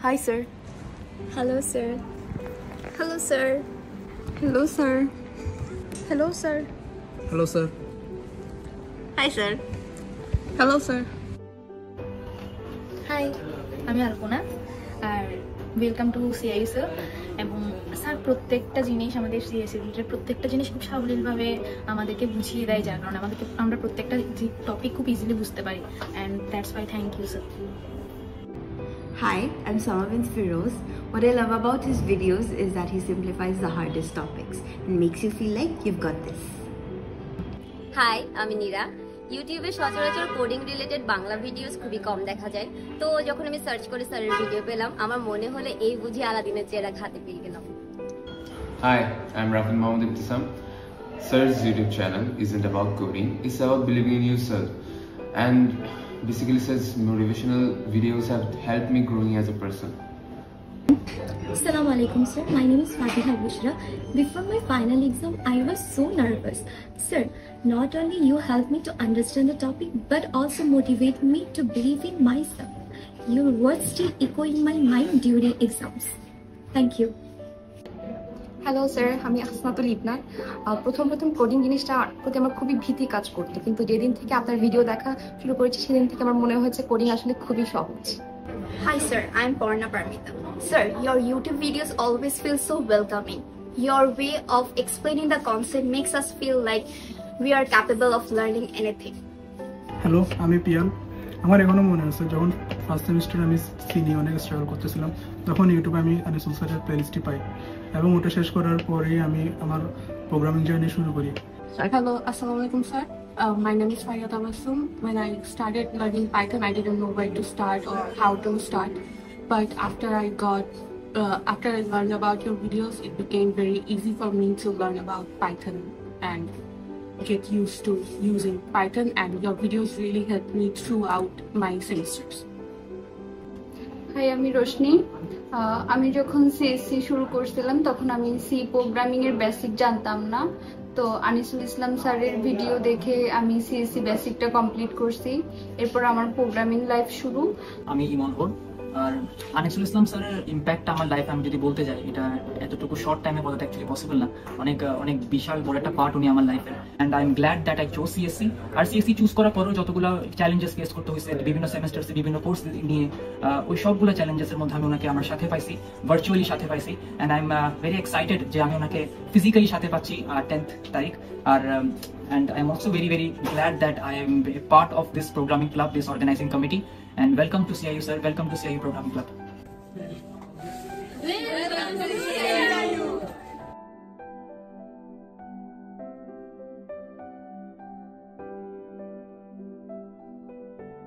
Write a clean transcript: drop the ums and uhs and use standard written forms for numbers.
Hi, sir. Hello, sir. Hello, sir. Hello, sir. Hello, sir. Hello, sir. Hi, sir. Hello, sir. Hi, আমি আলপনা আর welcome to সিআইইউ sir. এবং sir প্রত্যেকটা জিনিস আমাদের সিএসসির প্রত্যেকটা জিনিস খুব সাবলীলভাবে আমাদেরকে বুঝিয়ে দেয়, যার কারণে আমরা প্রত্যেকটা টপিক খুব ইজিলি বুঝতে পারি। And that's why thank you sir. Hi, I'm Sama Bint Firoz. What I love about his videos is that he simplifies the hardest topics and makes you feel like you've got this. Hi, আমি নীরা। ইউটিউবে সচরাচর coding related Bangla videos খুবই কম দেখা যায়, তো যখন আমি search করে স্যারের ভিডিও পেলাম, আমার মনে হলো এই বুঝি আলাদিনের চেরাগ হাতে পেয়ে গেলাম। Hi, I'm Rafin Mohammad Ibtisam. Sir's YouTube channel isn't about coding, it's about believing in yourself. And basically Sir's motivational videos have helped me growing as a person. Assalamu alaikum, sir. My name is Fatiha Bushra. Before my final exam, I was so nervous. Sir, not only you helped me to understand the topic, but also motivate me to believe in myself. Your words still echo in my mind during exams. Thank you. Hello sir, আমি আসমাতুল ইবনান। প্রথম coding জিনিসটার প্রতি আমার খুবই ভীতি কাজ করতো, কিন্তু যেদিন থেকে আপনার ভিডিও দেখা শুরু করেছি সেদিন থেকে আমার মনে হয়েছে কোডিং আসলে খুবই সহজ। Hi, sir. I'm Parna Parmita. Sir, your YouTube videos always feel so welcoming. Your way of explaining the concept makes us feel like we are capable of learning anything. Hello, আমি পিয়াল। আমার এখনো মনে আছে যখন first সেমিস্টারে আমি C নিয়ে অনেক স্ট্রাগল করতেছিলাম, তখন ইউটিউবে আমি আনিসুল স্যারের প্লেলিস্টটি পাই এবং ওটা শেষ করার পরেই আমি আমার প্রোগ্রামিং জার্নি শুরু করি। Hello, assalamu alaikum, sir. My name is Fayya Tabassum. When I started learning Python, I didn't know where to start or how to start. But after I learned about your videos, it became very easy for me to learn about Python and get used to using Python. And your videos really helped me throughout my semesters. Hi, আমি রোশনি। আমি যখন CSC শুরু করছিলাম তখন আমি C programming এর basic জানতাম না, তো আনিসুল ইসলাম স্যারের ভিডিও দেখে আমি সিএসসি বেসিকটা কমপ্লিট করছি। এরপর আমার প্রোগ্রামিং লাইফ শুরু। আমি ইমন হল। আর আনিসুল ইসলাম স্যারের ইম্প্যাক্ট আমার লাইফে আমি যদি বলতে যাই, এটা এতটুকু শর্ট টাইমে বলাটা অ্যাকচুয়ালি পসিবল না। অনেক বিশাল বড় একটা পার্ট উনি আমার লাইফের। And I am glad that I chose CSC. আর সিএসসি চুজ করার পরও যতগুলো চ্যালেঞ্জেস ফেস করতে হয়েছে বিভিন্ন সেমেস্টার্সে বিভিন্ন কোর্স নিয়ে, ওই সবগুলো চ্যালেঞ্জেসের মধ্যে আমি ওনাকে আমার সাথে পাইছি, ভার্চুয়ালি সাথে পাইছি। And I am very excited যে আমি ওনাকে ফিজিক্যালি সাথে পাচ্ছি 10th তারিখ। আর and I am also very glad that I am a part of this programming club, this organizing committee. And welcome to CIU, sir. Welcome to CIU Programming Club.